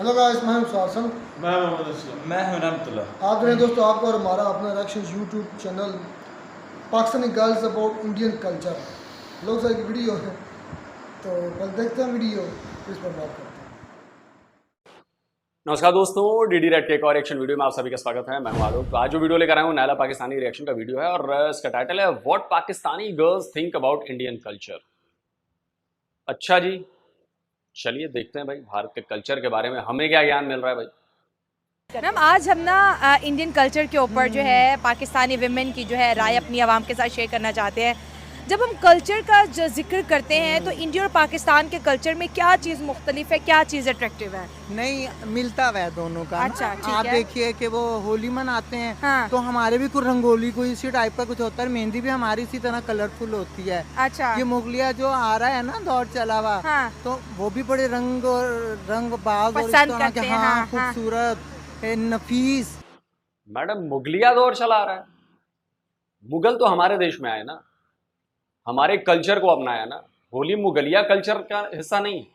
Hello guys, मैं हूं सासन। मैं मोहम्मद असलम। मैं हूं रहमतुल्लाह। आप देखें दोस्तों, आपको और हमारा अपना reaction YouTube channel Pakistani girls about Indian culture लोग सारी की वीडियो है, तो कल देखते हैं वीडियो, इस पर बात करते हैं। नमस्कार दोस्तों, डीडी रेड के एक और एक्शन वीडियो में आप सभी का स्वागत है। मैं हूं आलोक। तो आज जो वीडियो लेकर आया हूं नायला पाकिस्तानी रिएक्शन का वीडियो है और इसका टाइटल है what Pakistani girls think about Indian culture. अच्छा जी, चलिए देखते हैं भाई भारत के कल्चर के बारे में हमें क्या ज्ञान मिल रहा है भाई। मैम आज हम ना इंडियन कल्चर के ऊपर जो है पाकिस्तानी विमेन की जो है राय अपनी आवाम के साथ शेयर करना चाहते हैं। जब हम कल्चर का जो जिक्र करते हैं तो इंडिया और पाकिस्तान के कल्चर में क्या चीज़ मुख्तलिफ है, क्या चीज़ अट्रैक्टिव है? नहीं, मिलता हुआ है दोनों का। अच्छा, ठीक आप है। देखिए कि वो होली मनाते हैं, हाँ। तो हमारे भी कुछ रंगोली कोई इसी टाइप का कुछ होता है, मेहंदी भी हमारी इसी तरह कलरफुल होती है। अच्छा। ये मुगलिया जो आ रहा है ना दौर चला हुआ, हाँ। तो वो भी बड़े रंग और रंगबाज और इस पसंद तरह के, करते हैं, हाँ, हाँ, हाँ। खूबसूरत नफीस। मैडम मुगलिया दौर चला आ रहा है। मुगल तो हमारे देश में आए ना, हमारे कल्चर को अपनाया ना। होली मुगलिया कल्चर का हिस्सा नहीं है।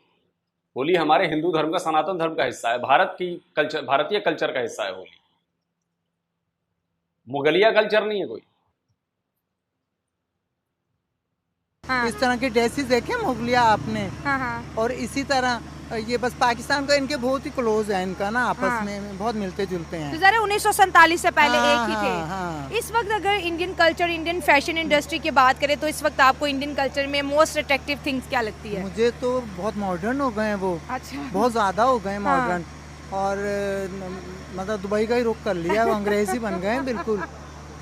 होली हमारे हिंदू धर्म का, सनातन धर्म का हिस्सा है, भारत की कल्चर, भारतीय कल्चर का हिस्सा है होली। मुगलिया कल्चर नहीं है कोई। हाँ। इस तरह के ड्रेसेस देखे मुगलिया आपने। हाँ हाँ। और इसी तरह ये बस पाकिस्तान का इनके बहुत ही क्लोज है, इनका ना आपस हाँ। में बहुत मिलते जुलते हैं। तो ज़रा 1947 से पहले हाँ, एक ही थे। हाँ, हाँ। इस वक्त अगर Indian culture, Indian fashion industry की बात करें तो इस वक्त आपको इंडियन कल्चर में मोस्ट अट्रैक्टिव थिंग्स क्या लगती है? मुझे तो बहुत मॉडर्न हो गए हैं वो, अच्छा। बहुत ज़्यादा हो गए हाँ। मॉडर्न। और मतलब दुबई का ही रुख कर लिया, वो अंग्रेज ही बन गए हैं बिल्कुल।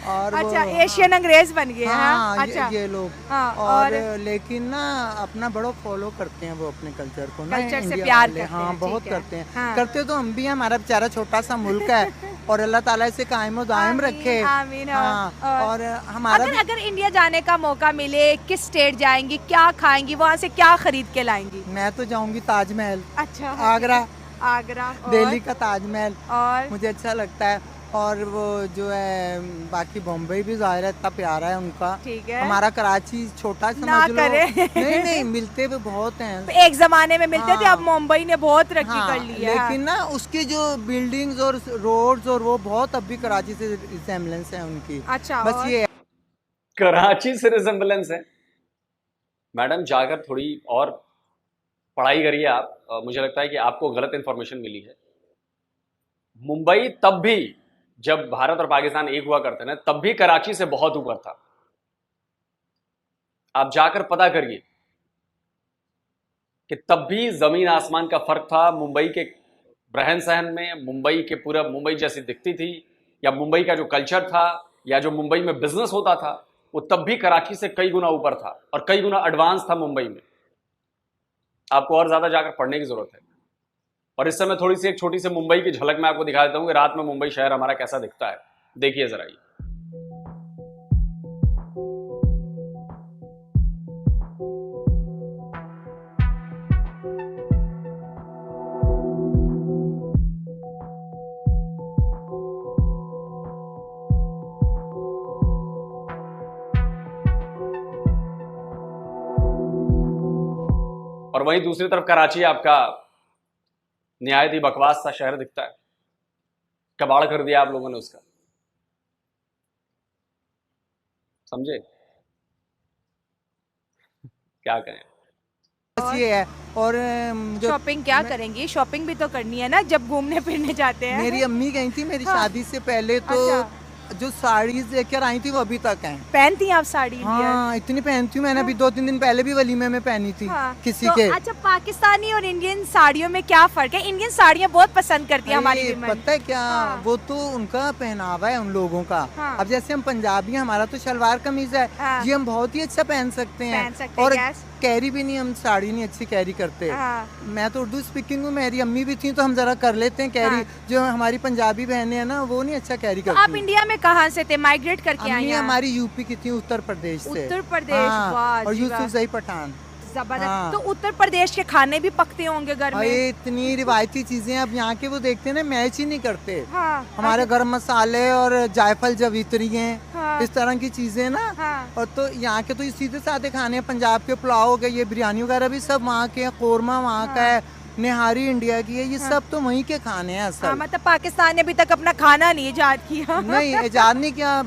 और वो, अच्छा, एशियन अंग्रेज बन गए हैं। हाँ, अच्छा। ये लोग। हाँ, और लेकिन ना अपना बड़ा फॉलो करते हैं वो अपने कल्चर को ना, कल्चर से इंडिया प्यार वाले। करते हाँ, हैं, बहुत ठीक है। करते हैं। हाँ। करते तो हम भी हैं, हमारा बेचारा छोटा सा मुल्क है और अल्लाह ताला इसे कायम दायम रखे। आमीन। हाँ, और हमारा अगर इंडिया जाने का मौका मिले, किस स्टेट जाएंगी, क्या खाएंगी, वहाँ से क्या खरीद के लाएंगी? मैं तो जाऊंगी ताजमहल, अच्छा। आगरा, आगरा दिल्ली का ताजमहल और मुझे अच्छा लगता है। और वो जो है बाकी बॉम्बे भी ज़ाहिर है, इतना प्यारा है उनका। ठीक है। हमारा कराची छोटा ना समझ लो। करे। नहीं नहीं, मिलते भी बहुत हैं। एक जमाने में मिलते थे, हाँ। अब मुंबई ने बहुत तरक्की हाँ, कर ली है। लेकिन ना उसकी जो बिल्डिंग्स और रोड्स और वो बहुत अब भी कराची से रिसेम्बलेंस है उनकी। अच्छा। बस और? ये कराची से रिजेम्बलेंस है। मैडम जाकर थोड़ी और पढ़ाई करिए आप। मुझे लगता है कि आपको गलत इंफॉर्मेशन मिली है। मुंबई तब भी, जब भारत और पाकिस्तान एक हुआ करते ना, तब भी कराची से बहुत ऊपर था। आप जाकर पता करिए कि तब भी जमीन आसमान का फर्क था। मुंबई के रहन सहन में, मुंबई के पूरा मुंबई जैसी दिखती थी, या मुंबई का जो कल्चर था, या जो मुंबई में बिजनेस होता था, वो तब भी कराची से कई गुना ऊपर था और कई गुना एडवांस था मुंबई में। आपको और ज्यादा जाकर पढ़ने की जरूरत है। और इस समय थोड़ी सी एक छोटी सी मुंबई की झलक मैं आपको दिखा देता हूं कि रात में मुंबई शहर हमारा कैसा दिखता है। देखिए जरा ये। और वहीं दूसरी तरफ कराची आपका निहायत ही बकवास सा शहर दिखता है। कबाड़ कर दिया आप लोगों ने उसका, समझे? क्या कहें। बस ये है। और जो शॉपिंग क्या करेंगी? शॉपिंग भी तो करनी है ना जब घूमने फिरने जाते हैं। मेरी अम्मी गई थी मेरी हाँ। शादी से पहले, तो अच्छा। जो साड़ीज लेकर आई थी वो अभी तक हैं। पहनती हैं आप साड़ी इंडियन? हाँ, इतनी पहनती हूँ। मैंने अभी 2-3 दिन पहले भी वलीमे में पहनी थी। हाँ। किसी तो के। अच्छा, पाकिस्तानी और इंडियन साड़ियों में क्या फर्क है? इंडियन साड़ियाँ बहुत पसंद करती है हमारी अरे, women। पता है क्या, हाँ। वो तो उनका पहनावा है उन लोगों का। हाँ। अब जैसे हम पंजाबी हैं, हमारा तो शलवार कमीज है, हाँ। ये हम बहुत ही अच्छा पहन सकते हैं। पहन सकते हैं, और yes। कैरी भी नहीं, हम साड़ी नहीं अच्छी कैरी करते। हाँ। मैं तो उर्दू स्पीकिंग हूँ, मेरी अम्मी भी थी तो हम जरा कर लेते हैं कैरी। हाँ। जो हमारी पंजाबी बहनें हैं ना, वो नहीं अच्छा कैरी तो करती। आप इंडिया में कहाँ से थे? माइग्रेट करके आई अम्मी हैं? हमारी यूपी की थी, उत्तर प्रदेश से। उत्तर प्रदेश, हाँ, वाह और जी वाह। यूसुफ जही पठान। जबरदस्त। हाँ। तो उत्तर प्रदेश के खाने भी पकते होंगे घर में? भाई इतनी रिवायती चीजें अब यहाँ के वो देखते हैं ना, मैच ही नहीं करते। हाँ। हमारे गरम मसाले और जायफल जवित्री हैं, हाँ। इस तरह की चीजें ना। हाँ। और तो यहाँ के तो ये सीधे साधे खाने हैं। पंजाब के पुलाव हो गए, ये बिरयानी वगैरह भी सब वहाँ के हैं, कौरमा वहाँ का है, निहारी इंडिया की है, ये सब तो वहीं के खाने हैं असल। मतलब पाकिस्तान ने अभी तक अपना खाना नहीं ईजाद किया। नहीं इजाद नहीं किया,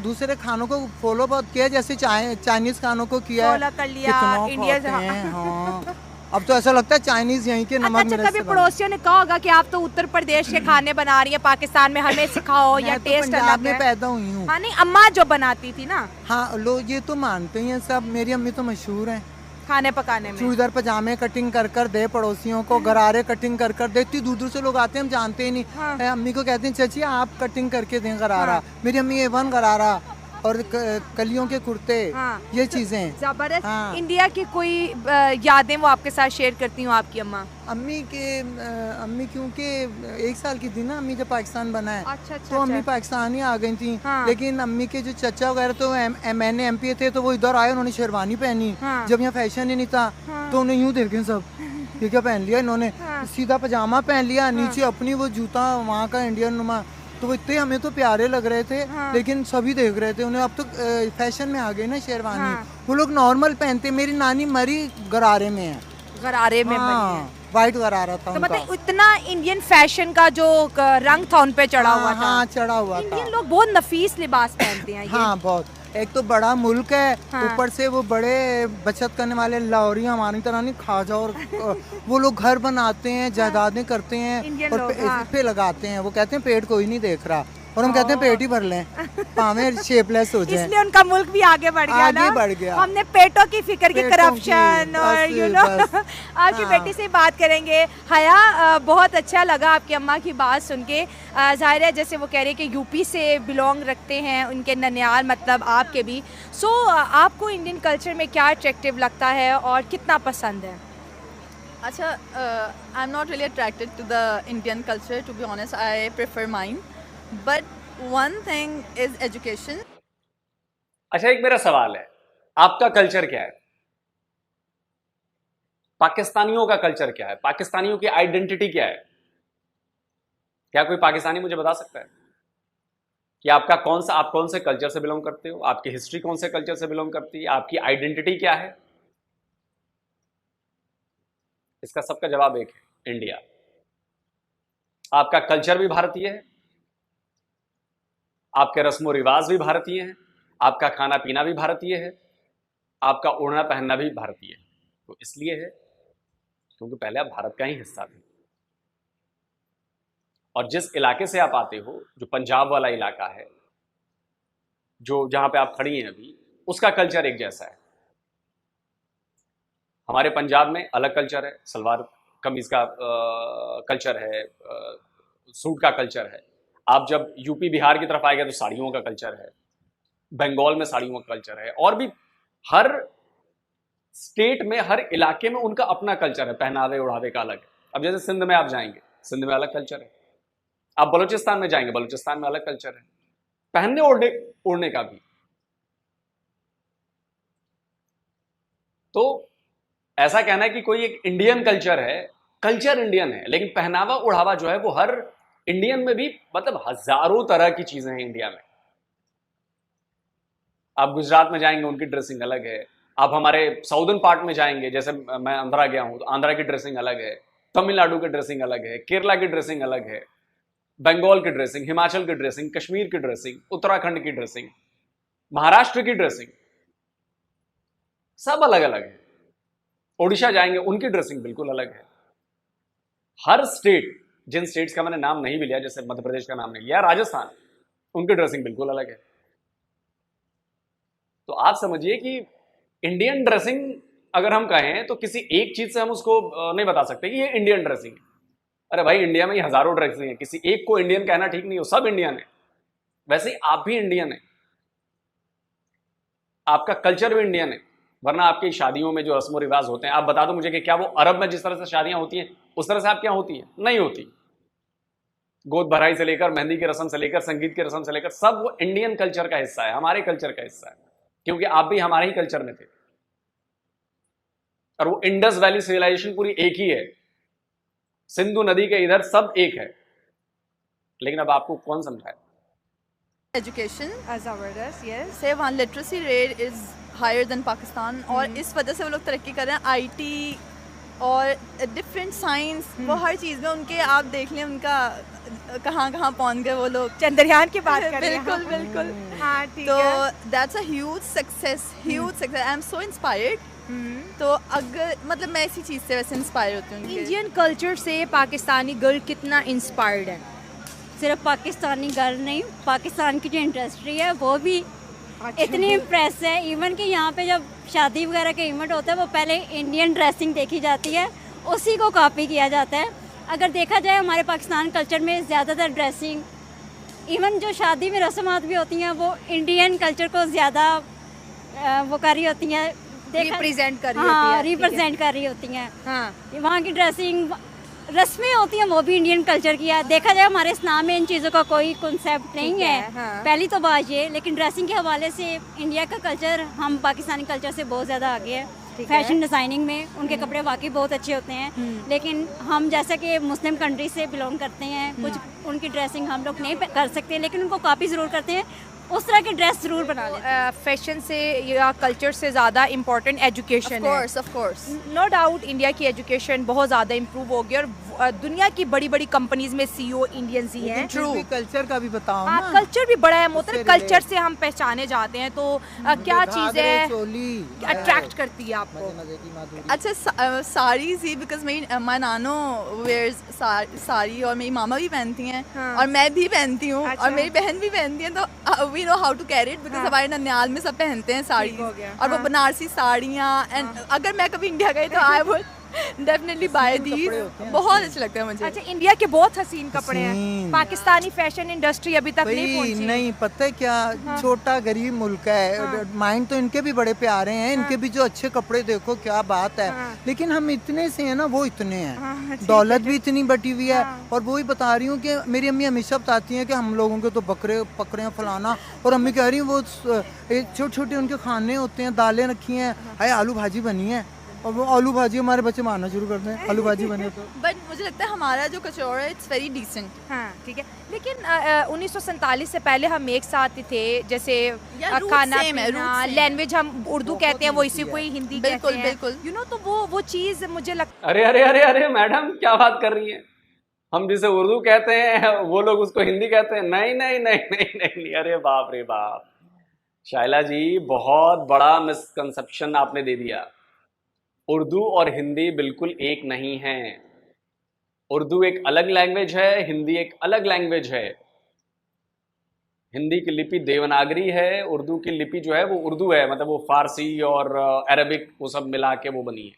दूसरे खानों को फॉलो बहुत किया, जैसे चाइनीज खानों को किया है, कर लिया इंडिया से। हाँ अब तो ऐसा लगता है चाइनीज यहीं के नमक मिर्च कभी पड़ोसियों ने कहा होगा कि आप तो उत्तर प्रदेश के खाने बना रही है पाकिस्तान में, हमें सिखाओ या टेस्ट अलग में पैदा हुई हूँ। हाँ नहीं, अम्मा जो बनाती थी ना। हाँ लोग ये तो मानते हैं सब, मेरी अम्मी तो मशहूर है खाने पकाने में। चूड़ीदार पजामे कटिंग कर दे पड़ोसियों को, गरारे कटिंग कर दे, इतनी दूर दूर से लोग आते हैं हम जानते ही नहीं। हाँ। अम्मी को कहते हैं चाची आप कटिंग करके दें गरारा। मेरी अम्मी A1 गरारा और कलियों के कुर्ते, ये चीजें जबरदस्त। इंडिया की कोई यादें वो आपके साथ शेयर करती हूँ आपकी अम्मा? अम्मी क्योंकि 1 साल की थी ना अम्मी जब पाकिस्तान बना है। अच्छा, तो अम्मी पाकिस्तान ही आ गई थी। लेकिन अम्मी के जो चचा वगैरह तो मैंने MP थे, तो वो इधर आए, उन्होंने शेरवानी पहनी। जब यहाँ फैशन ही नहीं था तो उन्हें यूँ देखे सब ये क्या पहन लिया इन्होंने, सीधा पजामा पहन लिया, नीचे अपनी वो जूता वहाँ का इंडियन नुमा, तो वो इतने हमें तो प्यारे लग रहे थे। लेकिन सभी देख रहे थे उन्हें, अब तो फैशन में आ गए ना शेरवानी। वो लोग नॉर्मल पहनते। मेरी नानी मरी गरारे में है, गरारे में वाइट गरारा था तो मतलब इतना इंडियन फैशन का जो रंग था उन पे चढ़ा हुआ था। हाँ चढ़ा हुआ था। इंडियन लोग बहुत नफीस लिबास पहनते हैं। हाँ बहुत, एक तो बड़ा मुल्क है, ऊपर से वो बड़े बचत करने वाले लाहौरी हमारी तरह नहीं खा जाओ, और वो लोग घर बनाते हैं, जायदादें करते हैं और इस पे लगाते हैं। वो कहते हैं पेट कोई नहीं देख रहा, और हम कहते हैं पेट ही भर लें, पावे शेपलेस हो जाए। इसलिए उनका मुल्क भी आगे बढ़ गया ना। बढ़ गया। हमने पेटों की फिक्र की, करप्शन और यू नो। आपकी बेटी से बात करेंगे। हया, बहुत अच्छा लगा आपकी अम्मा की बात सुन के। जाहिर है जैसे वो कह रहे हैं कि यूपी से बिलोंग रखते हैं, उनके ननियाल मतलब आपके भी। सो आपको इंडियन कल्चर में क्या अट्रैक्टिव लगता है और कितना पसंद है? अच्छा, I am not really attracted to the Indian culture, to be honest I prefer mine, but one thing is education. अच्छा, एक मेरा सवाल है, आपका कल्चर क्या है? पाकिस्तानियों का कल्चर क्या है? पाकिस्तानियों की आइडेंटिटी क्या है? क्या कोई पाकिस्तानी मुझे बता सकता है कि आप कौन से कल्चर से बिलोंग करते हो? आपकी हिस्ट्री कौन से कल्चर से बिलोंग करती है? आपकी आइडेंटिटी क्या है? इसका सबका जवाब एक है, इंडिया। आपका कल्चर भी भारतीय है, आपके रस्मो रिवाज भी भारतीय हैं, आपका खाना पीना भी भारतीय है, आपका ओढ़ना पहनना भी भारतीय है। तो इसलिए है क्योंकि पहले आप भारत का ही हिस्सा थे। और जिस इलाके से आप आते हो, जो पंजाब वाला इलाका है, जो जहां पे आप खड़ी हैं अभी, उसका कल्चर एक जैसा है। हमारे पंजाब में अलग कल्चर है, सलवार कमीज का कल्चर है, सूट का कल्चर है। आप जब यूपी बिहार की तरफ आएगा तो साड़ियों का कल्चर है, बंगाल में साड़ियों का कल्चर है, और भी हर स्टेट में, हर इलाके में उनका अपना कल्चर है, पहनावे ओढ़ावे का अलग है। अब जैसे सिंध में आप जाएंगे, सिंध में अलग कल्चर है। आप बलूचिस्तान में जाएंगे, बलूचिस्तान में अलग कल्चर है, पहनने ओढ़ने का भी। तो ऐसा कहना है कि कोई एक इंडियन कल्चर है, कल्चर इंडियन है, लेकिन पहनावा ओढ़ावा जो है वो हर इंडियन में भी, मतलब हजारों तरह की चीजें हैं इंडिया में। आप गुजरात में जाएंगे, उनकी ड्रेसिंग अलग है। आप हमारे साउदर्न पार्ट में जाएंगे, जैसे मैं आंध्रा गया हूं, तो आंध्रा की ड्रेसिंग अलग है, तमिलनाडु की ड्रेसिंग अलग है, केरला की ड्रेसिंग अलग है, बंगाल की ड्रेसिंग, हिमाचल की ड्रेसिंग, कश्मीर की ड्रेसिंग, उत्तराखंड की ड्रेसिंग, महाराष्ट्र की ड्रेसिंग, सब अलग अलग है। ओडिशा जाएंगे, उनकी ड्रेसिंग बिल्कुल अलग है। हर स्टेट, जिन स्टेट्स का मैंने नाम नहीं भी लिया, जैसे मध्य प्रदेश का नाम नहीं लिया, राजस्थान, उनकी ड्रेसिंग बिल्कुल अलग है। तो आप समझिए कि इंडियन ड्रेसिंग अगर हम कहें तो किसी एक चीज से हम उसको नहीं बता सकते कि ये इंडियन ड्रेसिंग है। अरे भाई, इंडिया में ये हजारों ड्रेसिंग है, किसी एक को इंडियन कहना ठीक नहीं हो, सब इंडियन है। वैसे ही आप भी इंडियन है, आपका कल्चर भी इंडियन है। वरना आपकी शादियों में जो रस्मो रिवाज होते हैं, आप बता दो मुझे कि क्या वो अरब में जिस तरह से शादियां होती हैं उस तरह से आप क्या होती है? नहीं होती। गोद भराई से लेकर, मेहंदी की रस्म से लेकर, संगीत की रस्म से लेकर, सब वो इंडियन कल्चर का हिस्सा है, हमारे कल्चर का हिस्सा है, क्योंकि आप भी हमारे ही कल्चर में थे। और वो इंडस वैली सिविलाइजेशन पूरी एक ही है, सिंधु नदी के इधर सब एक है। लेकिन अब आपको कौन समझाए? एजुकेशन से वहाँ literacy rate is higher than Pakistan, और इस वजह से वो लोग तरक्की कर रहे हैं। IT और डिफरेंट साइंस, वो हर चीज़ में उनके आप देख लें उनका कहाँ कहाँ पहुँच गए वो लोग। चंद्रयान की बात कर रहे हैं बिल्कुल हम। बिल्कुल। हाँ ठीक तो है। That's a huge success, I am so inspired. तो अगर मतलब मैं इसी चीज़ से वैसे इंस्पायर होती हूँ। इंडियन कल्चर से पाकिस्तानी गर्ल कितना इंस्पायर्ड है? सिर्फ पाकिस्तानी गर्ल नहीं, पाकिस्तान की जो इंडस्ट्री है वो भी इतनी इम्प्रेस है। इवन कि यहाँ पे जब शादी वगैरह के इवेंट होते हैं वो पहले इंडियन ड्रेसिंग देखी जाती है, उसी को कॉपी किया जाता है। अगर देखा जाए हमारे पाकिस्तान कल्चर में ज़्यादातर ड्रेसिंग, इवन जो शादी में रस्मात भी होती हैं वो इंडियन कल्चर को ज़्यादा वो कर रही होती हैं, रिप्रेजेंट कर रही हाँ होती है। रिप्रेजेंट कर रही होती हैं। हाँ वहाँ की ड्रेसिंग रस्में होती हैं वो भी इंडियन कल्चर की है। देखा जाए हमारे इस्लाम में इन चीज़ों का कोई कॉन्सेप्ट नहीं है, हाँ। पहली तो बात ये। लेकिन ड्रेसिंग के हवाले से इंडिया का कल्चर हम पाकिस्तानी कल्चर से बहुत ज़्यादा आगे है। फैशन डिज़ाइनिंग में उनके कपड़े वाकई बहुत अच्छे होते हैं। लेकिन हम जैसा कि मुस्लिम कंट्री से बिलोंग करते हैं, कुछ उनकी ड्रेसिंग हम लोग नहीं कर सकते, लेकिन उनको कॉपी ज़रूर करते हैं, उस तरह की ड्रेस ज़रूर बना लेते हैं। फैशन से या कल्चर से ज़्यादा इम्पोर्टेंट एजुकेशन है। Of course no doubt India की एजुकेशन बहुत ज़्यादा इम्प्रूव हो गई और दुनिया की बड़ी बड़ी कंपनीज में सीईओ इंडियंस ही हैं। ट्रू कल्चर का भी बताओ हाँ, ना। कल्चर भी बड़ा है मोहतरम, उससे कल्चर relate- से हम पहचाने जाते हैं। तो क्या चीज़ घाघरे, है चोली अट्रैक्ट करती है आपको? मजे मजे की माधुरी। अच्छा साड़ीज ही, बिकॉज मेरी माय नानो वेयर्स साड़ी और मेरी मामा भी पहनती हैं। हाँ। और मैं भी पहनती हूँ अच्छा। और मेरी बहन भी पहनती है। तो we know how to carry it, because हमारे ननियाल में सब पहनते हैं साड़ी। हो गया, और वो हाँ। बनारसी साड़ियाँ एंड अगर मैं कभी इंडिया गई तो I would definitely buy these. कपड़े होते हैं बहुत अच्छे लगते हैं मुझे। अच्छा, इंडिया के बहुत हसीन कपड़े हैं। हसीन। पाकिस्तानी फैशन इंडस्ट्री अभी तक नहीं भाई पहुंची। नहीं पता है क्या, छोटा गरीब मुल्क है। माइंड तो इनके भी बड़े प्यारे हैं, इनके भी जो अच्छे कपड़े देखो क्या बात है। लेकिन हम इतने से हैं ना, वो इतने हैं, दौलत भी इतनी बटी हुई है। और वो ही बता रही हूँ कि मेरी अम्मी हमेशा बताती हैं कि हम लोगों के तो बकरे पकड़े फलाना। और अम्मी कह रही हैं वो छोटे छोटे उनके खाने होते हैं, दालें रखी हैं, हाय आलू भाजी बनी है। और वो आलू भाजी हमारे बच्चे मारना शुरू करते हैं, आलू भाजी बने तो। बट मुझे लगता है हमारा जो कचौड़ा है इट्स वेरी डिसेंट। हाँ ठीक है। लेकिन 1947 से पहले हम एक साथ ही थे, जैसे roots खाना same है, पीना, roots same है। लैंग्वेज हम उर्दू कहते हैं, वो इसी को ही हिंदी बिल्कुल, कहते हैं। बिल्कुल। यू नो, तो वो चीज़ मुझे लगता अरे अरे अरे अरे मैडम क्या बात कर रही हैं? हम जिसे उर्दू कहते हैं वो लोग उसको हिंदी कहते हैं। नहीं नहीं नहीं नहीं नहीं, नहीं। अरे बाप रे बाप, शाइला जी बहुत बड़ा मिसकंसेप्शन आपने दे दिया। उर्दू और हिंदी बिल्कुल एक नहीं है। उर्दू एक अलग लैंग्वेज है, हिंदी एक अलग लैंग्वेज है। हिंदी की लिपि देवनागरी है, उर्दू की लिपि जो है वो उर्दू है, मतलब वो फारसी और अरबिक वो सब मिला के वो बनी है।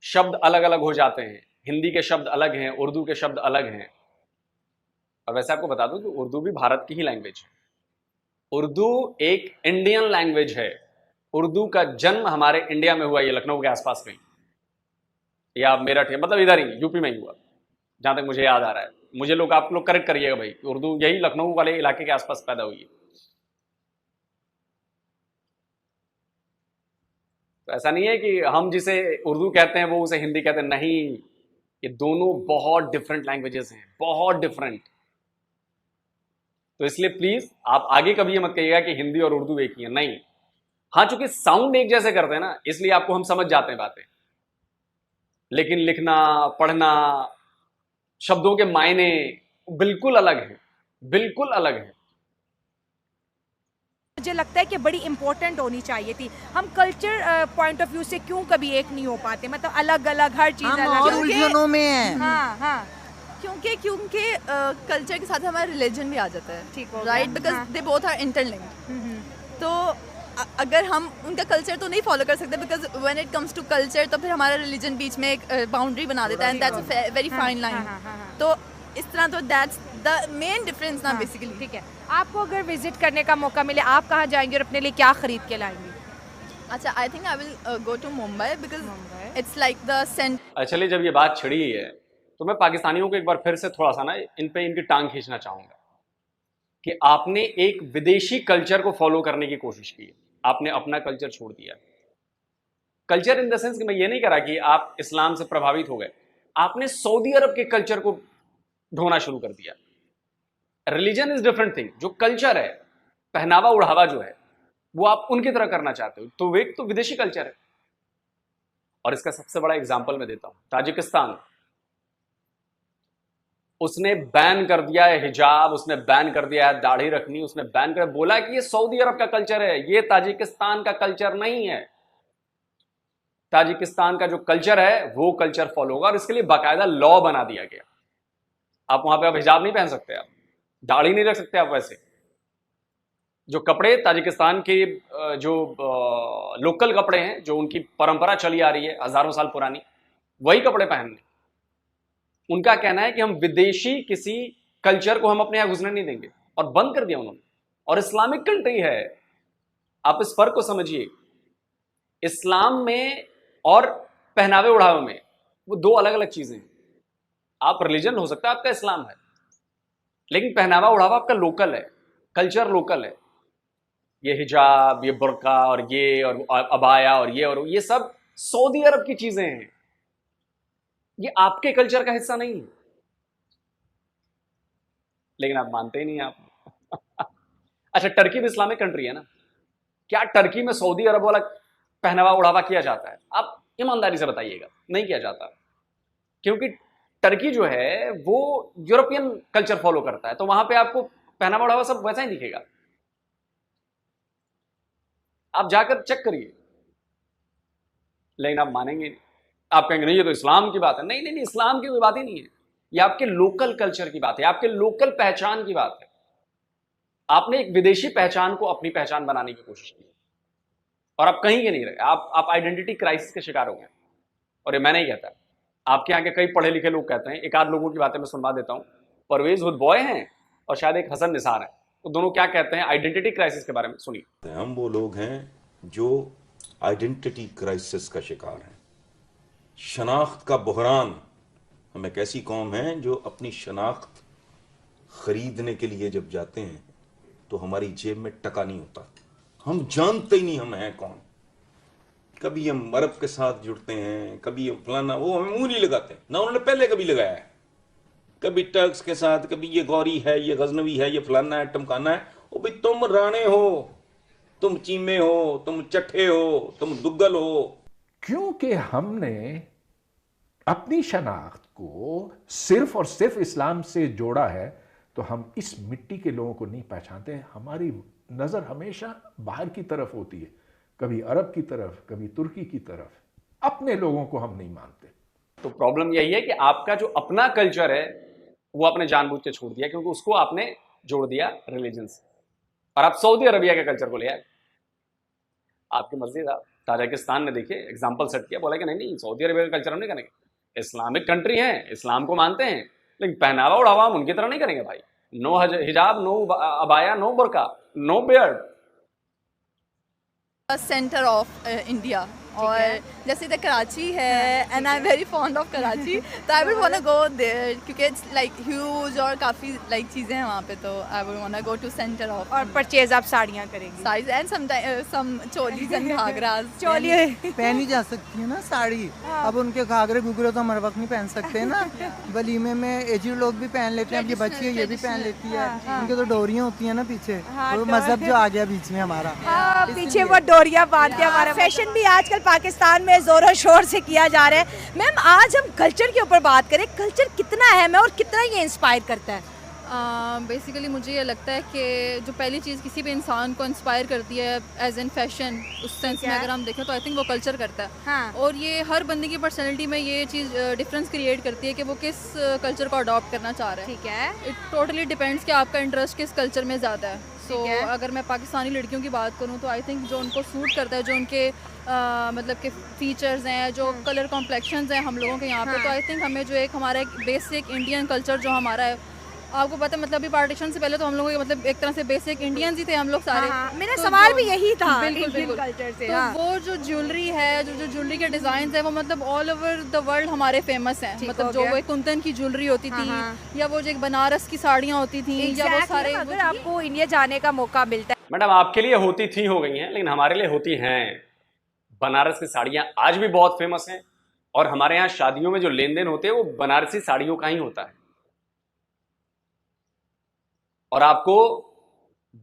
शब्द अलग अलग हो जाते हैं, हिंदी के शब्द अलग हैं, उर्दू के शब्द अलग हैं। और वैसे आपको बता दूं कि उर्दू भी भारत की ही लैंग्वेज है। उर्दू एक इंडियन लैंग्वेज है। उर्दू का जन्म हमारे इंडिया में हुआ, ये लखनऊ के आसपास कहीं, या मेरठ है, मतलब इधर ही यूपी में ही हुआ, जहां तक मुझे याद आ रहा है। मुझे लोग, आप लोग करेक्ट करिएगा भाई, उर्दू यही लखनऊ वाले इलाके के आसपास पैदा हुई है। तो ऐसा नहीं है कि हम जिसे उर्दू कहते हैं वो उसे हिंदी कहते हैं, नहीं, ये दोनों बहुत डिफरेंट लैंग्वेजेस हैं, बहुत डिफरेंट। तो इसलिए प्लीज आप आगे कभी ये मत कहिएगा कि हिंदी और उर्दू एक ही है, नहीं। हाँ, चूंकि साउंड एक जैसे करते हैं ना, इसलिए आपको हम समझ जाते हैं बातें, लेकिन लिखना पढ़ना, शब्दों के मायने बिल्कुल अलग हैं, बिल्कुल अलग हैं। मुझे लगता है कि बड़ी इम्पोर्टेंट होनी चाहिए थी। हम कल्चर पॉइंट ऑफ व्यू से क्यों कभी एक नहीं हो पाते, मतलब अलग अलग हर चीज़ हम अलग और अलग। उलझनों में हैं। हाँ हाँ क्योंकि कल्चर के साथ हमारा रिलीजन भी आ जाता है, ठीक हो गया। राइट, बिकॉज हाँ। They both are interlinked. तो अगर हम उनका कल्चर तो नहीं फॉलो कर सकते, because when it comes to culture तो फिर हमारा रिलीजन बीच में एक बाउंड्री बना देता है, and that's a very fine line. तो इस तरह तो दैट्स द मेन डिफरेंस ना बेसिकली। ठीक है, आपको अगर विजिट करने का मौका मिले, आप कहाँ जाएंगे और अपने लिए क्या खरीद के लाएंगे? अच्छा, I think I will go to Mumbai, because it's like the centre. चलिए, जब ये बात छिड़ी है तो मैं पाकिस्तानियों को एक बार फिर से थोड़ा सा ना इन पे इनकी टांग खींचना चाहूंगा कि आपने एक विदेशी कल्चर को फॉलो करने की कोशिश की है, आपने अपना कल्चर छोड़ दिया। कल्चर इन द सेंस कि मैं ये नहीं कह रहा कि आप इस्लाम से प्रभावित हो गए, आपने सऊदी अरब के कल्चर को ढोना शुरू कर दिया। रिलीजन इज डिफरेंट थिंग, जो कल्चर है, पहनावा उड़ावा जो है, वो आप उनकी तरह करना चाहते हो, तो वे तो विदेशी कल्चर है। और इसका सबसे बड़ा एग्जाम्पल मैं देता हूं, ताजिकिस्तान, उसने बैन कर दिया है हिजाब, उसने बैन कर दिया है दाढ़ी रखनी, उसने बैन कर बोला कि ये सऊदी अरब का कल्चर है, ये ताजिकिस्तान का कल्चर नहीं है। ताजिकिस्तान का जो कल्चर है वो कल्चर फॉलो होगा और इसके लिए बाकायदा लॉ बना दिया गया। आप वहां पे अब हिजाब नहीं पहन सकते, आप दाढ़ी नहीं रख सकते, आप वैसे जो कपड़े ताजिकिस्तान के जो लोकल कपड़े हैं, जो उनकी परंपरा चली आ रही है हजारों साल पुरानी, वही कपड़े पहनने। उनका कहना है कि हम विदेशी किसी कल्चर को हम अपने यहां घुसने नहीं देंगे, और बंद कर दिया उन्होंने। और इस्लामिक कंट्री है, आप इस फर्क को समझिए। इस्लाम में और पहनावे उड़ावे में वो दो अलग अलग चीजें हैं। आप रिलीजन हो सकता है आपका इस्लाम है, लेकिन पहनावा उड़ावा आपका लोकल है, कल्चर लोकल है। ये हिजाब, ये बुर्का और ये और अबाया और ये सब सऊदी अरब की चीजें हैं, ये आपके कल्चर का हिस्सा नहीं है। लेकिन आप मानते ही नहीं आप। अच्छा, टर्की भी इस्लामिक कंट्री है ना, क्या टर्की में सऊदी अरब वाला पहनावा उड़ावा किया जाता है? आप ईमानदारी से बताइएगा, नहीं किया जाता, क्योंकि टर्की जो है वो यूरोपियन कल्चर फॉलो करता है, तो वहां पे आपको पहनावा उड़ावा सब वैसा ही दिखेगा। आप जाकर चेक करिए, लेकिन आप मानेंगे नहीं। आप कहेंगे नहीं ये तो इस्लाम की बात है। नहीं नहीं नहीं, इस्लाम की कोई बात ही नहीं है, ये आपके लोकल कल्चर की बात है, आपके लोकल पहचान की बात है। आपने एक विदेशी पहचान को अपनी पहचान बनाने की कोशिश की और आप कहीं के नहीं रहे, आप आइडेंटिटी क्राइसिस के शिकार हो गए। और ये मैं नहीं कहता, आपके यहाँ के कई पढ़े लिखे लोग कहते हैं। एक आध लोगों की बातें मैं सुनवा देता हूँ। परवेज हुद बॉय हैं और शायद एक हसन निसार है, तो दोनों क्या कहते हैं आइडेंटिटी क्राइसिस के बारे में, सुनिए। हम वो लोग हैं जो आइडेंटिटी क्राइसिस का शिकार हैं, शनाख्त का बहरान। हम एक ऐसी कौम है जो अपनी शनाख्त खरीदने के लिए जब जाते हैं तो हमारी जेब में टका नहीं होता, हम जानते ही नहीं हम हैं कौन। कभी हम अरब के साथ जुड़ते हैं, कभी हम फलाना, वो हमें मुंह नहीं लगाते ना, उन्होंने पहले कभी लगाया है। कभी टर्क्स के साथ, कभी ये गौरी है, ये गजनवी है, ये फलाना है, टमकाना है। वो भाई तुम राणे हो, तुम चीमे हो, तुम चट्ठे हो, तुम दुग्गल हो। क्योंकि हमने अपनी शनाख्त को सिर्फ और सिर्फ इस्लाम से जोड़ा है, तो हम इस मिट्टी के लोगों को नहीं पहचानते। हमारी नज़र हमेशा बाहर की तरफ होती है, कभी अरब की तरफ, कभी तुर्की की तरफ। अपने लोगों को हम नहीं मानते। तो प्रॉब्लम यही है कि आपका जो अपना कल्चर है वो आपने जानबूझ के छोड़ दिया, क्योंकि उसको आपने जोड़ दिया रिलीजन से, और आप सऊदी अरबिया के कल्चर को ले आए। आपकी मर्जी था। ताजिकिस्तान ने देखिए एग्जाम्पल सेट किया, बोला कि नहीं नहीं सऊदी अरबिया का कल्चर हम नहीं करेंगे, इस्लामिक कंट्री है, इस्लाम को मानते हैं, लेकिन पहनावा उड़ावा हम उनकी तरह नहीं करेंगे भाई। नो हिजाब, नो अबाया, नो बुर्का, no beard. Centre of India, और जैसे इधर कराची है and I am very fond of Karachi, तो I would want to go there क्योंकि इट्स लाइक ह्यूज और काफ़ी लाइक चीज़ें हैं वहाँ पे, तो I would want to go to centre of. और परचेज आप साड़ियाँ करेंगी? Size and some cholis and ghagras. Choli पहनी जा सकती है ना साड़ी। अब उनके घाघरे घुघरे तो हम हर वक्त नहीं पहन सकते ना, वलीमे में एजेड लोग भी पहन लेते हैं, अब ये बच्ची है ये भी पहन लेती है, उनके तो डोरियाँ होती हैं ना पीछे, वो मजहब जो आ गया बीच में हमारा, पीछे वो डोरियाँ बांधते हैं। हमारा फैशन भी आजकल पाकिस्तान में जोरों शोर से किया जा रहा है। मैम, आज हम कल्चर के ऊपर बात करें, कल्चर कितना अहम है और कितना ये इंस्पायर करता है? बेसिकली मुझे ये लगता है कि जो पहली चीज़ किसी भी इंसान को इंस्पायर करती है एज एन फैशन, उस सेंस में अगर हम देखें तो आई थिंक वो कल्चर करता है। हाँ। और ये हर बंदे की पर्सनैलिटी में ये चीज़ डिफरेंस क्रिएट करती है कि वो किस कल्चर को अडॉप्ट करना चाह रहा है। ठीक है। इट टोटली डिपेंड्स कि आपका इंटरेस्ट किस कल्चर में ज़्यादा है। सो अगर मैं पाकिस्तानी लड़कियों की बात करूँ तो आई थिंक जो उनको सूट करता है, जो उनके मतलब के फीचर्स हैं, जो कलर कॉम्प्लेक्शंस हैं हम लोगों के यहाँ पे, तो आई थिंक हमें जो एक हमारा एक बेसिक इंडियन कल्चर जो हमारा है, आपको पता है मतलब अभी पार्टीशन से पहले तो हम लोगों के मतलब एक तरह से बेसिक इंडियंस ही थे हम लोग सारे। मेरा तो सवाल भी यही था बिल्कुल बिल्कुल कल्चर से। तो वो जो ज्वेलरी है, जो ज्वेलरी के डिजाइन है, वो मतलब ऑल ओवर द वर्ल्ड हमारे फेमस हैं। मतलब जो वो कुंदन की ज्वेलरी होती थी, या वो जो एक बनारस की साड़ियाँ होती थी, या वो सारे, अगर आपको इंडिया जाने का मौका मिलता है। मैडम आपके लिए होती थी हो गई हैं, लेकिन हमारे लिए होती हैं। बनारस की साड़ियाँ आज भी बहुत फेमस हैं, और हमारे यहाँ शादियों में जो लेन देन होते हैं वो बनारसी साड़ियों का ही होता है। और आपको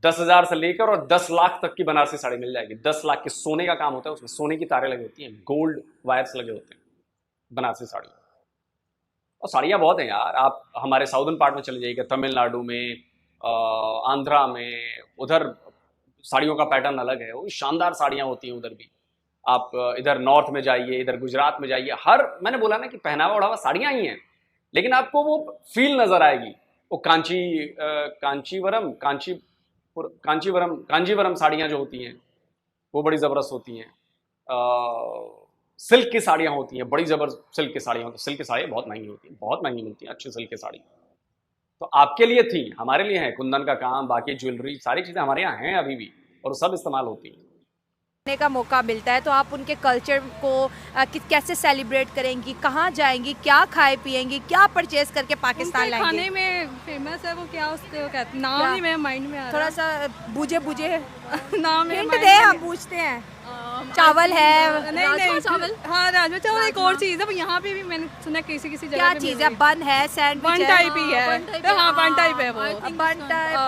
10,000 से लेकर और 10 लाख तक की बनारसी साड़ी मिल जाएगी। 10 लाख के सोने का काम होता है, उसमें सोने की तारें लगी होती हैं, गोल्ड वायर्स लगे होते हैं बनारसी साड़ी। और साड़ियाँ बहुत हैं यार, आप हमारे साउदर्न पार्ट में चले जाइएगा, तमिलनाडु में, आंध्रा में, उधर साड़ियों का पैटर्न अलग है, वो शानदार साड़ियाँ होती हैं उधर भी। आप इधर नॉर्थ में जाइए, इधर गुजरात में जाइए, हर, मैंने बोला ना कि पहनावा ओढ़ावा साड़ियाँ ही हैं, लेकिन आपको वो फील नजर आएगी। वो कांचीवरम साड़ियाँ जो होती हैं वो बड़ी ज़बरदस्त होती हैं। सिल्क की साड़ियाँ होती हैं, बड़ी ज़बरदस्त सिल्क की साड़ियाँ होती हैं। सिल्क की साड़ियाँ बहुत महंगी होती हैं, बहुत महंगी मिलती हैं अच्छी सिल्क की साड़ी। तो आपके लिए थी, हमारे लिए है, कुंदन का काम, बाकी ज्वेलरी, सारी चीज़ें हमारे यहाँ हैं अभी भी, और वो सब इस्तेमाल होती हैं। करने का मौका मिलता है तो आप उनके कल्चर को कैसे सेलिब्रेट करेंगी, कहाँ जाएंगी, क्या खाए पिएंगी, क्या परचेज करके पाकिस्तान लाएंगी? खाने में फेमस है वो, क्या उसको कहते हैं, नाम नहीं मेरे माइंड में आ रहा। थोड़ा सा बुझे नाम हिंट दे, हम पूछते हैं। चावल है? नहीं चावल, हाँ राजमा चावल एक और चीज़ है, यहाँ पे भी मैंने सुना किसी जगह। क्या चीज़ है? बन है, सैंडविच बन टाइप ही है। हाँ बन टाइप है वो, बन टाइप।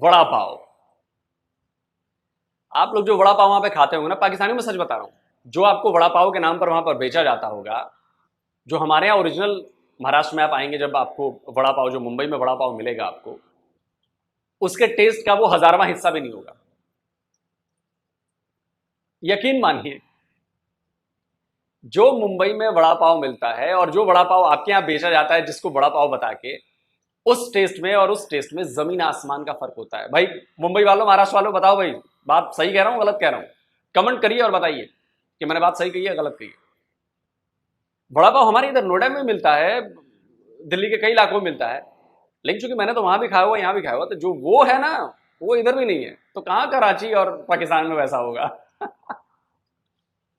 वड़ा पाव, आप लोग जो वड़ा पाव वहां पे खाते होंगे ना, पाकिस्तानी में सच बता रहा हूँ, जो आपको वड़ा पाव के नाम पर वहां पर बेचा जाता होगा, जो हमारे यहाँ ओरिजिनल महाराष्ट्र में आप आएंगे, जब आपको वड़ा पाव, जो मुंबई में वड़ा पाव मिलेगा आपको, उसके टेस्ट का वो 1000वां हिस्सा भी नहीं होगा। यकीन मानिए, जो मुंबई में वड़ा पाव मिलता है और जो वड़ा पाव आपके यहाँ बेचा जाता है जिसको वड़ा पाव बता के, उस टेस्ट में और उस टेस्ट में जमीन आसमान का फर्क होता है। भाई मुंबई वालों, महाराष्ट्र वालों, बताओ भाई बात सही कह रहा हूं गलत कह रहा हूं? कमेंट करिए और बताइए कि मैंने बात सही कही है गलत कही है। वड़ा पाव हमारे इधर नोएडा में मिलता है, दिल्ली के कई इलाकों में मिलता है, लेकिन चूंकि मैंने तो वहां भी खाया हुआ, यहाँ भी खाया हुआ, तो जो वो है ना, वो इधर भी नहीं है। तो कहाँ कराची और पाकिस्तान में वैसा होगा?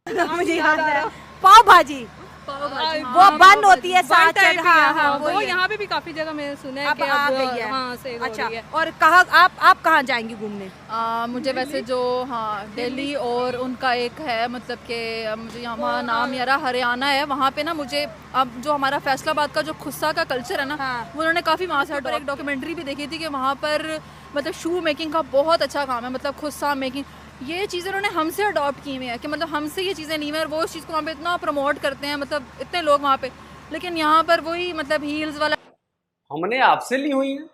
मुझे याद है पाव भाजी, वो बन होती है साथ चल। हाँ, वो यहाँ पे भी काफी जगह मैंने सुना है अब कि आ गई है। हाँ, सेल हो अच्छा, रही है। और कहाँ आप कहाँ जाएंगी घूमने? मुझे वैसे जो, हाँ, दिल्ली, और उनका एक है, मतलब कि मुझे यहाँ नाम यार हरियाणा है, वहाँ पे ना मुझे, अब जो हमारा फैसलाबाद का जो खुस्सा का कल्चर है ना, वो उन्होंने काफ़ी वहाँ से एक डॉक्यूमेंट्री भी देखी थी कि वहाँ पर मतलब शू मेकिंग का बहुत अच्छा काम है, मतलब खुस्सा मेकिंग, ये चीज़ें उन्होंने हमसे अडॉप्ट की हुई है कि मतलब हमसे ये चीज़ें नहीं है, और वो उस चीज़ को वहाँ पे इतना प्रमोट करते हैं, मतलब इतने लोग वहाँ पे, लेकिन यहाँ पर वही मतलब हील्स वाला। हमने आपसे ली हुई है?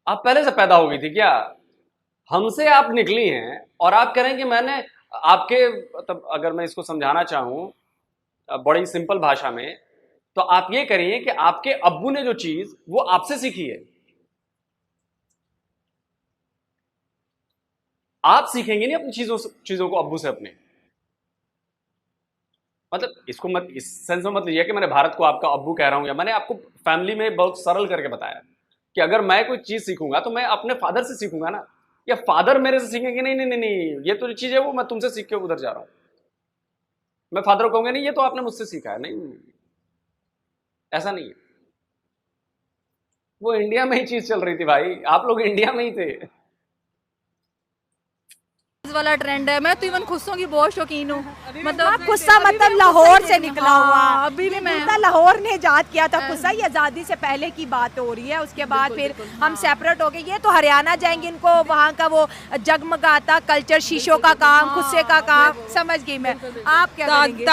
आप पहले से पैदा हो गई थी क्या? हमसे आप निकली हैं और आप कह रहे हैं कि मैंने आपके, मतलब अगर मैं इसको समझाना चाहूँ बड़ी सिंपल भाषा में, तो आप ये करिए कि आपके अब्बू ने जो चीज़ वो आपसे सीखी है, आप सीखेंगे नहीं अपनी चीजों को अब्बू से अपने। मतलब इसको मत, इस सेंस में मत लीजिए कि मैंने भारत को आपका अब्बू कह रहा हूं, या मैंने आपको फैमिली में बहुत सरल करके बताया कि अगर मैं कोई चीज सीखूंगा तो मैं अपने फादर से सीखूंगा ना, या फादर मेरे से सीखेंगे नहीं नहीं नहीं नहीं, ये तो चीज है वो मैं तुमसे सीख के उधर जा रहा हूं। मैं फादर को कहूंगा नहीं ये तो आपने मुझसे सीखा है, नहीं, ऐसा नहीं है। वो इंडिया में ही चीज चल रही थी भाई, आप लोग इंडिया में ही थे। वाला ट्रेंड है। मैं तो इवन खुस्सों की बहुत शौकीन हूँ, मतलब खुस्सा मतलब लाहौर से निकला हुआ। अभी भी मैं, लाहौर ने इजाद किया था खुस्सा, ये आज़ादी से पहले की बात हो रही है, उसके बाद फिर हम सेपरेट हो गए। ये तो हरियाणा जाएंगे, इनको वहाँ का वो जगमगाता कल्चर, शीशों का काम, खुस्से का काम, समझ गई मैं। आप क्या करेंगे?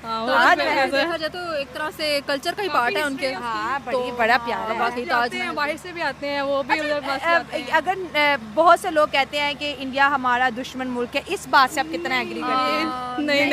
ताजमहल, देखा जाए तो एक तरह से कल्चर का ही पार्ट है उनके। हाँ, बड़ा प्यारा है। बाकी ताजमहल बाहर से भी आते हैं, वो भी उधर। अगर बहुत से लोग कहते हैं कि इंडिया हमारा दुश्मन मुल्क है, इस बात से आप कितना एग्री करते हैं? नहीं,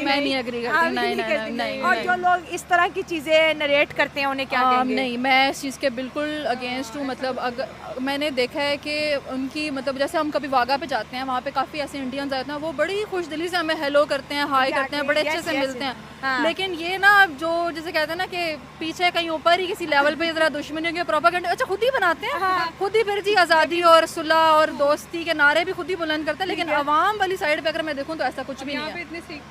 मैं नहीं एग्री करती। नहीं। और जो लोग इस तरह की चीजें नरेट करते हैं उन्हें क्या कहेंगे? नहीं, मैं इस चीज़ के बिल्कुल अगेंस्ट हूँ। मतलब अगर मैंने देखा है कि उनकी, मतलब जैसे हम कभी वाघा पे जाते हैं, वहाँ पे काफ़ी ऐसे इंडियंस आते हैं, वो बड़ी खुश दिली से हमें हेलो करते हैं, हाई करते हैं, बड़े अच्छे से मिलते हैं। लेकिन ये ना, जो जैसे कहते हैं ना कि पीछे कहीं ऊपर ही किसी लेवल पे जरा दुश्मनी के प्रोपेगेंडा अच्छा खुद ही बनाते हैं, खुद ही फिर जी आज़ादी और सुलह और दोस्ती के नारे भी खुद ही बुलंद करते हैं, लेकिन अवाम वाली साइड पे अगर मैं देखूँ तो ऐसा कुछ भी नहीं है। इतनी सिख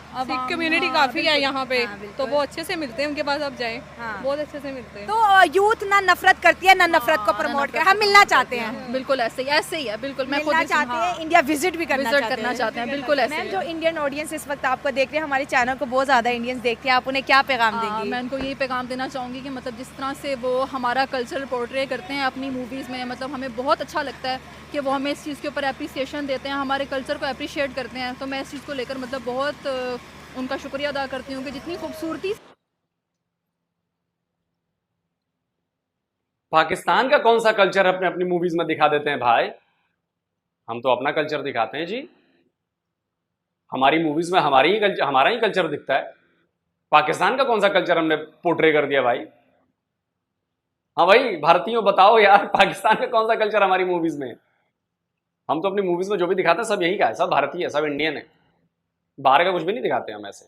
कम्युनिटी काफी है यहाँ पे, तो वो अच्छे से मिलते हैं, उनके पास आप जाए बहुत अच्छे से मिलते हैं। तो यूथ ना नफरत करती है ना नफरत को प्रमोट कर, हम मिलना चाहते हैं। बिल्कुल ऐसे ही है, बिल्कुल मैं खुद चाहते हैं, इंडिया विजिट भी करना चाहते हैं, बिल्कुल ऐसे। जो इंडियन ऑडियंस इस वक्त आपको देख रहे हैं, हमारे चैनल को बहुत ज़्यादा इंडियंस ऑडियंस देखते हैं, आप उन्हें क्या पैगाम देंगी? मैं उनको यही पैगाम देना चाहूँगी कि मतलब जिस तरह से वो हमारा कल्चर पोर्ट्रे करते हैं अपनी मूवीज़ में, मतलब हमें बहुत अच्छा लगता है कि वो हमें इस चीज़ के ऊपर अप्रिसिएशन देते हैं, हमारे कल्चर को अप्रिशिएट करते हैं। तो मैं इस चीज़ को लेकर मतलब बहुत उनका शुक्रिया अदा करती हूँ कि जितनी खूबसूरती। पाकिस्तान का कौन सा कल्चर अपने अपनी मूवीज में दिखा देते हैं भाई? हम तो अपना कल्चर दिखाते हैं जी। हमारी मूवीज में हमारा ही कल्चर दिखता है। पाकिस्तान का कौन सा कल्चर हमने पोर्ट्रे कर दिया भाई? हाँ भाई भारतीयों बताओ यार, पाकिस्तान का कौन सा कल्चर हमारी मूवीज में? हम तो अपनी मूवीज में जो भी दिखाते हैं सब यही का है, सब भारतीय है, सब इंडियन है, बाहर का कुछ भी नहीं दिखाते हम ऐसे।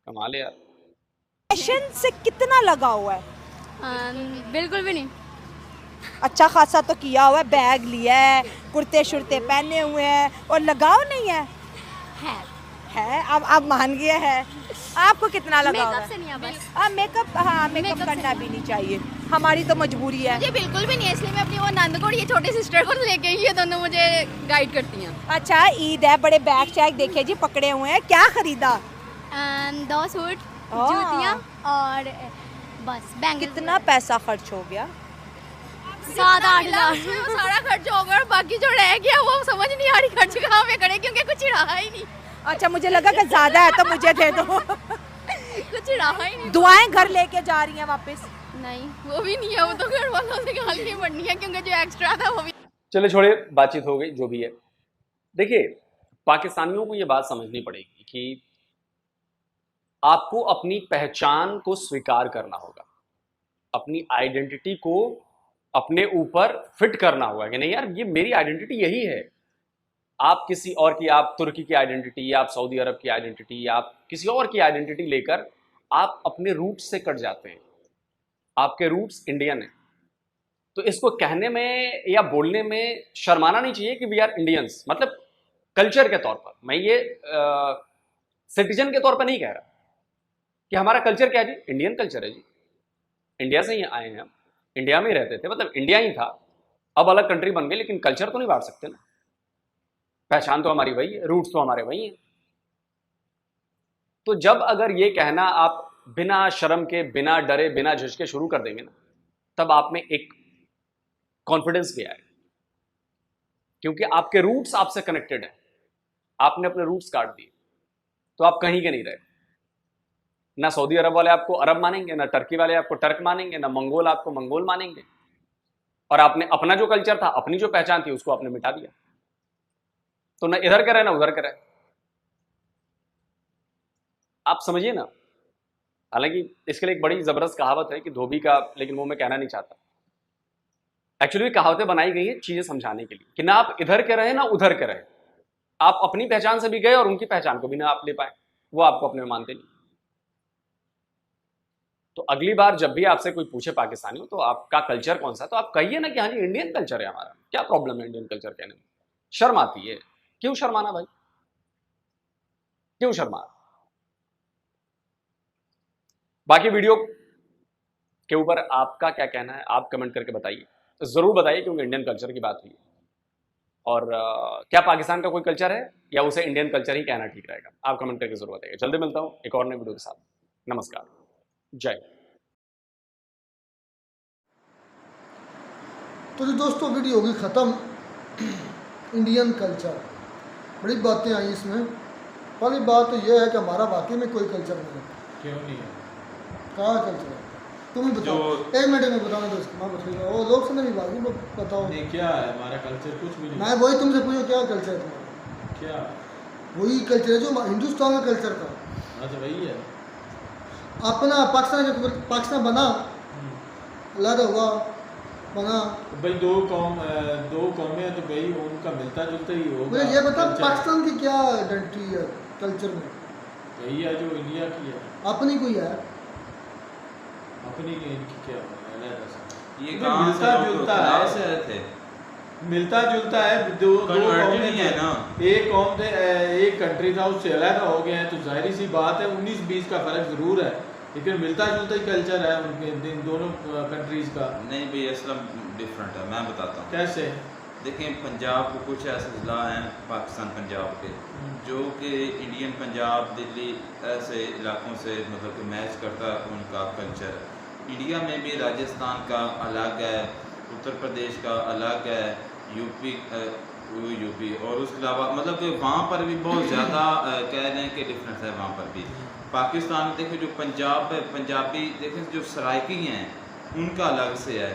कमाल है यार। फैशन से कितना लगा हुआ है? बिल्कुल भी नहीं। अच्छा खासा तो किया हुआ है, बैग लिया है, कुर्ते शुर्ते पहने हुए हैं, और लगाव नहीं है? है अब मान गया है। आपको कितना लगा हुआ है? मेकअप से नहीं है बस। मेकअप करना भी नहीं चाहिए, हमारी तो मजबूरी है। मुझे बिल्कुल भी नहीं है, इसलिए मैं अपनी वो नंद को ये छोटी सिस्टर को लेके आई, ये दोनों मुझे गाइड करती हैं। अच्छा ईद है, बड़े बैग शैग देखे जी पकड़े हुए हैं, क्या खरीदा? 2 सूट, जूतियाँ और बस बैंगल। कितना पैसा खर्च हो गया? 7-8 हज़ार। सारा खर्च होगा और बाकी जो रह गया वो समझ नहीं आ रही खर्च कहाँ पे करे, क्योंकि कुछ रहा ही नहीं। अच्छा मुझे लगा कि ज्यादा है तो मुझे दे दो। कुछ रहा ही नहीं। दुआएं घर लेके जा रही हैं वापस? नहीं वो भी नहीं है, वो तो घर वालों से गाल नहीं पड़नी है, क्योंकि जो एक्स्ट्रा था वो भी। चले छोड़े, बातचीत हो गई जो भी है। देखिए पाकिस्तानियों को ये बात समझनी पड़ेगी कि आपको अपनी पहचान को स्वीकार करना होगा, अपनी आइडेंटिटी को अपने ऊपर फिट करना होगा कि नहीं यार ये मेरी आइडेंटिटी यही है। आप किसी और की, आप तुर्की की आइडेंटिटी या आप सऊदी अरब की आइडेंटिटी या आप किसी और की आइडेंटिटी लेकर आप अपने रूट्स से कट जाते हैं। आपके रूट्स इंडियन हैं, तो इसको कहने में या बोलने में शर्माना नहीं चाहिए कि वी आर इंडियंस। मतलब कल्चर के तौर पर, मैं ये सिटीजन के तौर पर नहीं कह रहा कि हमारा कल्चर क्या है जी, इंडियन कल्चर है जी। इंडिया से ही आए हैं हम, इंडिया में ही रहते थे, मतलब इंडिया ही था, अब अलग कंट्री बन गई, लेकिन कल्चर तो नहीं बांट सकते ना। पहचान तो हमारी वही है, रूट्स तो हमारे वही हैं। तो जब अगर ये कहना आप बिना शर्म के, बिना डरे, बिना झिझके शुरू कर देंगे ना, तब आप में एक कॉन्फिडेंस भी आएगा, क्योंकि आपके रूट्स आपसे कनेक्टेड हैं। आपने अपने रूट्स काट दिए तो आप कहीं के नहीं रहे। ना सऊदी अरब वाले आपको अरब मानेंगे, ना टर्की वाले आपको टर्क मानेंगे, ना मंगोल आपको मंगोल मानेंगे, और आपने अपना जो कल्चर था, अपनी जो पहचान थी, उसको आपने मिटा दिया। तो ना इधर के रहे ना उधर के रहे। आप समझिए ना। हालांकि इसके लिए एक बड़ी जबरदस्त कहावत है कि धोबी का, लेकिन वो मैं कहना नहीं चाहता। एक्चुअली कहावतें बनाई गई है चीजें समझाने के लिए कि ना आप इधर के रहे ना उधर के रहे। आप अपनी पहचान से भी गए और उनकी पहचान को भी ना आप ले पाए, वो आपको अपने में मानते नहीं। तो अगली बार जब भी आपसे कोई पूछे पाकिस्तानी हो तो आपका कल्चर कौन सा, तो आप कहिए ना कि हाँ जी इंडियन कल्चर है हमारा। क्या प्रॉब्लम है इंडियन कल्चर कहने में? शर्म आती है? क्यों शर्माना भाई, क्यों शर्मा? बाकी वीडियो के ऊपर आपका क्या कहना है आप कमेंट करके बताइए, तो जरूर बताइए, क्योंकि इंडियन कल्चर की बात हुई है। और क्या पाकिस्तान का कोई कल्चर है या उसे इंडियन कल्चर ही कहना ठीक रहेगा? आप कमेंट करके जरूर बताइए। जल्दी मिलता हूं एक और नए वीडियो के साथ। नमस्कार, जय। तो जी दोस्तों वीडियो होगी ख़त्म। इंडियन कल्चर, बड़ी बातें आई इसमें। पहली बात तो यह है कि हमारा वाकई में कोई कल्चर नहीं है। क्यों नहीं है? कहाँ कल्चर है? तुम ही बताओ, एक मिनट में बताना दोस्त। मैं बताऊँगा, वो लोग से नहीं बात, बताओ नहीं क्या है हमारा कल्चर? कुछ भी नहीं। मैं वही तुमसे पूछूँ क्या कल्चर है तुम्हारा? क्या? वही कल्चर है जो हिंदुस्तान का कल्चर था। अच्छा वही है अपना पाकिस्तान, जब पाकिस्तान बना, अलग हुआ, बना, भाई दो कौमें हैं तो भाई उनका मिलता जुलता ही होगा। मुझे ये बता पाकिस्तान की क्या आइडेंटिटी है कल्चर में? वही है जो इंडिया की है। अपनी कोई है? अपनी की इनकी क्या है? ये मिलता जुलता है, ऐसे थे मिलता जुलता है। दो कौमें है ना, एक कौम थे, एक कंट्री था, उससे अलग हो गए हैं, तो जाहिर सी बात है 19-20 का फर्क जरूर है, लेकिन मिलता जुलता ही कल्चर है उनके इन दोनों कंट्रीज का। नहीं भाई इस्लाम डिफरेंट है, मैं बताता हूँ कैसे। देखें पंजाब को कुछ ऐसे ज़िला हैं पाकिस्तान पंजाब के जो कि इंडियन पंजाब दिल्ली ऐसे इलाकों से मतलब कि मैच करता उनका कल्चर। इंडिया में भी राजस्थान का अलग है, उत्तर प्रदेश का अलग है, यूपी और उसके अलावा मतलब कि वहाँ पर भी बहुत ज़्यादा कह रहे हैं कि डिफरेंस है वहाँ पर भी। पाकिस्तान में देखें जो पंजाबी देखें जो सराइकी हैं उनका अलग से है,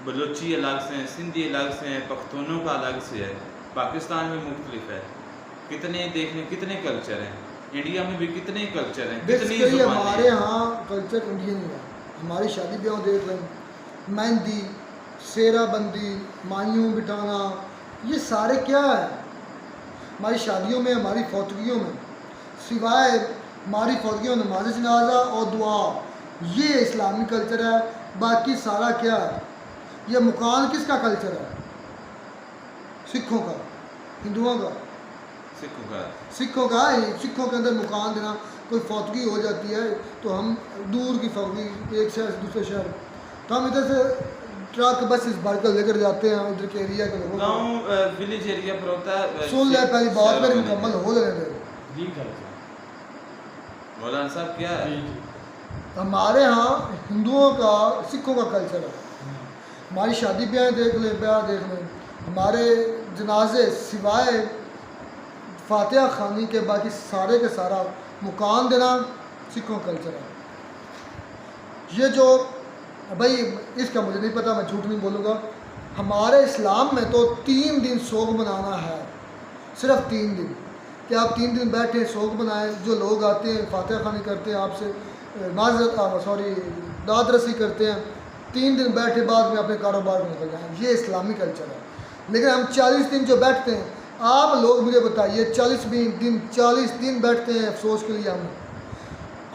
बलोची अलग से हैं, सिंधी अलग से हैं, पख्तूनों का अलग से है। पाकिस्तान में मुख्तलिफ है, कितने कल्चर हैं, इंडिया में भी कितने कल्चर हैं, कितनी हमारे यहाँ कल्चर इंडियन ही है। हमारी शादी ब्याह देख लें, मेहंदी, सेराबंदी, मायूं बिठाना, ये सारे क्या है हमारी शादियों में, हमारी फौतगियों में, सिवाय हमारी फौतगियों में नमाज जनाजा और दुआ, ये इस्लामी कल्चर है। बाकी सारा क्या है? ये मुकान किसका कल्चर है? सिखों का, हिंदुओं का, सिखों का। सिखों के अंदर मुकान देना, कोई फौतगी हो जाती है तो हम दूर की फौतगी एक शहर से दूसरे शहर, तो हम इधर से ट्रक बस इस भर कर लेकर जाते हैं उधर के एरिया के लोगों को। विलेज एरिया पर होता है। सुन ले पहली बात मेरी मुकम्मल हो जाने। मौलाना साहब क्या है? हमारे यहाँ हिंदुओं का, सिखों का कल्चर है। हमारी शादी ब्याह देख लें, हमारे जनाजे सिवाय फातिहा खानी के बाकी सारे के सारा मुकान देना सिखों का कल्चर है। ये जो भाई इसका मुझे नहीं पता, मैं झूठ नहीं बोलूँगा। हमारे इस्लाम में तो 3 दिन सोग मनाना है, सिर्फ 3 दिन। कि आप 3 दिन बैठे सोग मनाएं, जो लोग आते हैं फातिहा खानी करते हैं, आपसे दाद रसी करते हैं, 3 दिन बैठे बाद में अपने कारोबार में निकल जाएँ, ये इस्लामी कल्चर है। लेकिन हम 40 दिन जो बैठते हैं, आप लोग मुझे बताइए 40 दिन बैठते हैं अफसोस के लिए। हम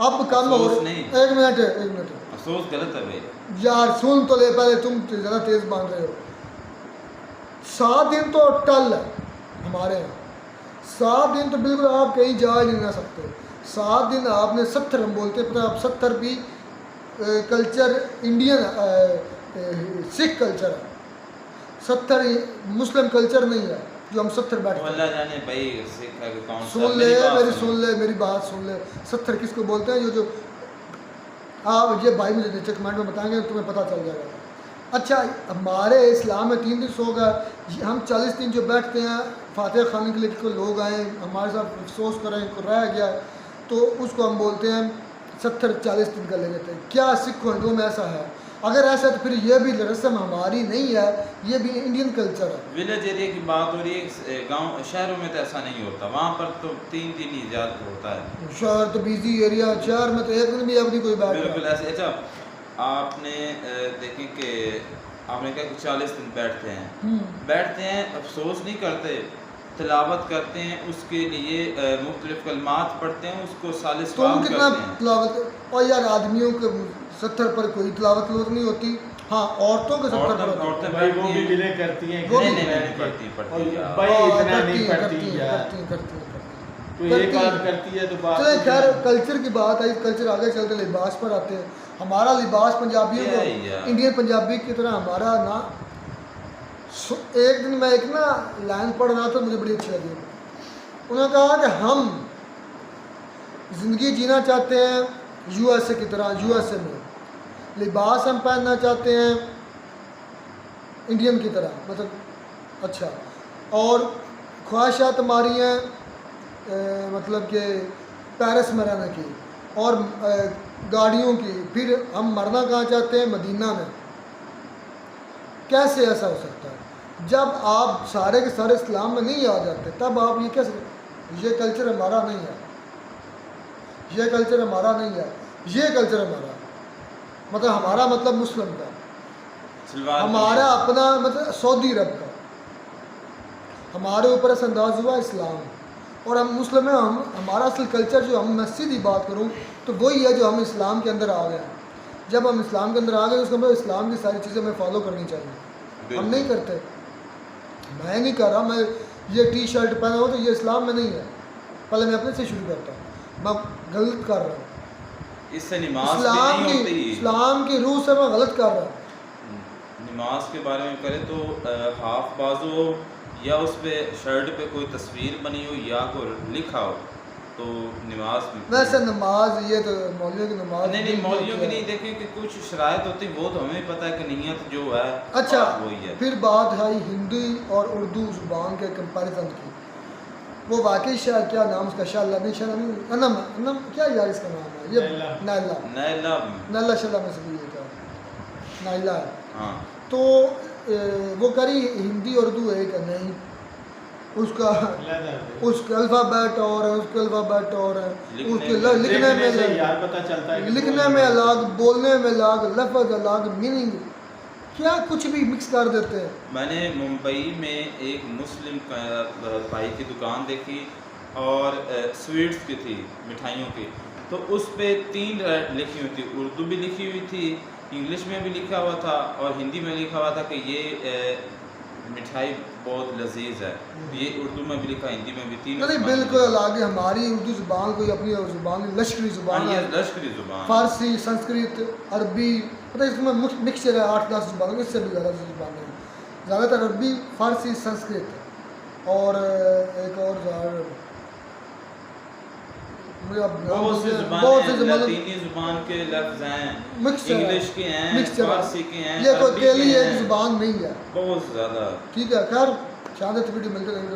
अब कम हो, एक मिनट अफसोस गलत है भाई यार, सुन तो ले पहले, तुम ज़्यादा तेज़ मान रहे हो। 7 दिन तो टल है हमारे यहाँ, 7 दिन तो बिल्कुल आप कहीं जा ही नहीं ना सकते। 7 दिन आपने 70 हम बोलते हैं, पता आप 70 भी कल्चर इंडियन सिख कल्चर है, 70 मुस्लिम कल्चर नहीं है जो हम 70 बैठे भाई। सुन ले मेरी बात सुन ले। 70 किसको बोलते हैं? जो आप ये भाई मुझे नीचे कमेंट में बताएंगे, तुम्हें पता चल जाएगा। अच्छा, हमारे इस्लाम में 3 दिन सोग है, हम 40 दिन जो बैठते हैं फातिहा खाने के लिए, कोई लोग आए हमारे साथ अफसोस करें, कोई रह गया, तो उसको हम बोलते हैं 70-40 दिन का ले लेते हैं। क्या सिख हिंदुओं में ऐसा है? अगर ऐसा तो फिर ये भी रस्म हमारी नहीं है, ये भी इंडियन कल्चर है। विलेज एरिया की बात हो रही है, गांव शहरों में तो ऐसा नहीं होता, वहाँ पर तो 3 दिन ही ज़्यादा होता है। शहर तो बिजी एरिया, शहर में तो 1 दिन भी अपनी कोई बात बिल्कुल ऐसे। अच्छा, आपने देखें कि आपने कहा कि 40 दिन बैठते हैं, अफसोस नहीं करते, तिलावत करते हैं, उसके लिए मुख्तलिफ कलमात पढ़ते हैं, उसको सालिस तुम कितना तिलावत? और यार आदमियों के 70 पर कोई तिलावत लोग नहीं होती। हाँ, औरतों के 70 पर औरतें भाई वो भी विले करती हैं, वो भी नहीं पढ़ती भाई, इतना नहीं पढ़ती यार, तो एक बात करती है तो बात। चले खैर, कल्चर की बात आई, कल्चर आगे चलते लिबास पर आते हैं। हमारा लिबास पंजाबियों को, इंडियन पंजाबी की तरह हमारा ना, एक दिन मैं एक ना लाइन पढ़ रहा था, मुझे बड़ी अच्छी लगी। उन्होंने कहा कि हम ज़िंदगी जीना चाहते हैं यूएसए की तरह, यूएसए में लिबास हम पहनना चाहते हैं इंडियन की तरह, मतलब अच्छा, और ख्वाहिशात हमारी हैं मतलब कि पेरिस में रहने की और गाड़ियों की। फिर हम मरना कहाँ चाहते हैं? मदीना में। कैसे ऐसा हो सकता है? जब आप सारे के सारे इस्लाम में नहीं आ जाते, तब आप ये कैसे? ये कल्चर हमारा नहीं है, ये कल्चर हमारा नहीं है, ये कल्चर हमारा मतलब हमारा मतलब मुस्लिम का, हमारा अपना मतलब सऊदी अरब का, हमारे ऊपर ऐसा अंदाज हुआ इस्लाम, और हम मुस्लिम हैं। हम हमारा असल कल्चर जो, हम मैं सीधी बात करूँ तो वही है जो हम इस्लाम के अंदर आ गए हैं। जब हम इस्लाम के अंदर आ गए तो उसका मतलब इस्लाम की सारी चीज़ें हमें फॉलो करनी चाहिए। हम नहीं करते, मैं नहीं कर रहा, मैं ये टी-शर्ट पहना हो तो ये इस्लाम में नहीं है। पहले मैं अपने से शुरू करता हूँ, मैं गलत कर रहा हूँ, इससे नमाज भी नहीं होती, इस्लाम की रूह से मैं गलत कर रहा हूँ। नमाज के बारे में करें तो हाफ बाजू या उस पे शर्ट पे कोई तस्वीर बनी हो या कोई लिखा हो तो नमाज में वैसे नमाज ये तो मौलवियों की नमाज नहीं मौलवियों की नहीं, देखिए कि कुछ शरायत होती वो तो हमें पता है कि नीयत जो है अच्छा वही है। फिर बात है हिंदी और उर्दू ज़ुबान के कंपैरिजन की, वो वाकई शायद क्या नाम उसका शाला नहीं अनम अनम क्या यार इसका नाम है ये नैला नैला नैला शाला में से भी ये क्या नाइला है। हाँ तो वो करी हिंदी उर्दू एक है नहीं, उसका उसका अल्फ़ाबेट और है, उसके अल्फ़ाबेट और है, उसके लिखने में यार पता चलता है, लिखने में अलग, बोलने में अलग, लफ्ज़ अलग, मीनिंग क्या कुछ भी मिक्स कर देते हैं। मैंने मुंबई में एक मुस्लिम भाई की दुकान देखी और स्वीट्स की थी, मिठाइयों की, तो उस पे 3 लिखी हुई थी, उर्दू भी लिखी हुई थी, इंग्लिश में भी लिखा हुआ था और हिंदी में लिखा हुआ था कि ये मिठाई बहुत लजीज है। ये उर्दू में भी लिखा, हिंदी में भी, 3 नहीं बिल्कुल अलग है। हमारी उर्दू ज़ुबान कोई अपनी ज़ुबान लश्करी ज़ुबान है, लश्करी ज़ुबान, फारसी, संस्कृत, अरबी, पता है इसमें मिक्सचर है 8-10 ज़ुबानों, इससे भी ज़्यादा ज़ुबान है, ज़्यादातर अरबी, फारसी, संस्कृत और एक और बहुत से ज़ुबान के लफ्ज़ हैं, इंग्लिश के हैं, फारसी के हैं, ये कोई अकेली एक ज़ुबान नहीं है, बहुत ज़्यादा। ठीक है। खैर शायद वीडियो मिलते रहेंगे।